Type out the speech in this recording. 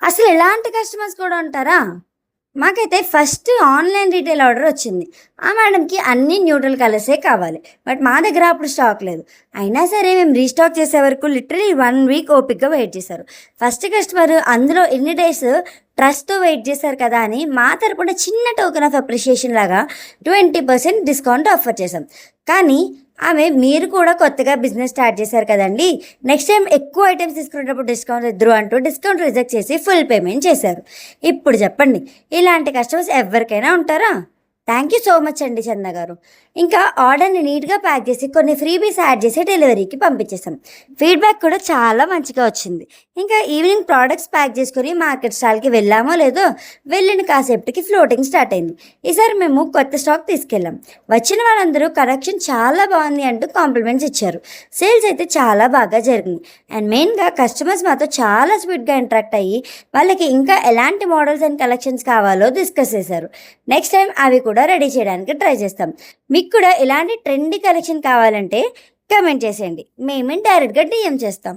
అసలు ఇలాంటి కస్టమర్స్ కూడా ఉంటారా? మాకైతే ఫస్ట్ ఆన్‌లైన్ రిటైల్ ఆర్డర్ వచ్చింది. ఆ మేడంకి అన్నీ న్యూట్రల్ కలర్సే కావాలి. బట్ మా దగ్గర అప్పుడు స్టాక్ లేదు. అయినా సరే మేము రీస్టాక్ చేసే వరకు లిటరల్లీ 1 వీక్ ఓపికగా వెయిట్ చేశారు. ఫస్ట్ కస్టమర్ అందులో ఎన్ని డేస్ ట్రస్ట్‌తో వెయిట్ చేశారు కదా అని మా తరపున చిన్న టోకెన్ ఆఫ్ అప్రిషియేషన్ లాగా 20% డిస్కౌంట్ ఆఫర్ చేశాం. కానీ ఆమె మీరు కూడా కొత్తగా బిజినెస్ స్టార్ట్ చేశారు కదండీ! నెక్స్ట్ టైమ్ ఎక్కువ ఐటెమ్స్ తీసుకునేటప్పుడు డిస్కౌంట్ ఇద్దురు అంటూ డిస్కౌంట్ రిజెక్ట్ చేసి ఫుల్ పేమెంట్ చేశారు. ఇప్పుడు చెప్పండి, ఇలాంటి కస్టమర్స్ ఎవ్వరికైనా ఉంటారా? థ్యాంక్ యూ సో మచ్ అండి చంద గారు. ఇంకా ఆర్డర్‌ని నీట్‌గా ప్యాక్ చేసి కొన్ని ఫ్రీబీస్ యాడ్ చేసి డెలివరీకి పంపించేసాం. ఫీడ్‌బ్యాక్ కూడా చాలా మంచిగా వచ్చింది. ఇంకా ఈవినింగ్ ప్రొడక్ట్స్ ప్యాక్ చేసుకొని మార్కెట్ స్టాల్‌కి వెళ్ళామో లేదో వెళ్ళిన కాసేపటికి ఫ్లోటింగ్ స్టార్ట్ అయింది. ఈసారి మేము కొత్త స్టాక్ తీసుకెళ్ళాం. వచ్చిన వాళ్ళందరూ కలెక్షన్ చాలా బాగుంది అంటూ కాంప్లిమెంట్స్ ఇచ్చారు. సేల్స్ అయితే చాలా బాగా జరిగింది. అండ్ మెయిన్‌గా కస్టమర్స్ మాతో చాలా స్వీట్‌గా ఇంటరాక్ట్ అయ్యి వాళ్ళకి ఇంకా ఎలాంటి మోడల్స్ అండ్ కలెక్షన్స్ కావాలో డిస్కస్ చేశారు. నెక్స్ట్ టైం అవి కూడా రెడీ చేయడానికి ట్రై చేస్తాం. మీకు కూడా ఇలాంటి ట్రెండీ కలెక్షన్ కావాలంటే కామెంట్ చేసేయండి. మేమే డైరెక్ట్‌గా డీఎం చేస్తాం.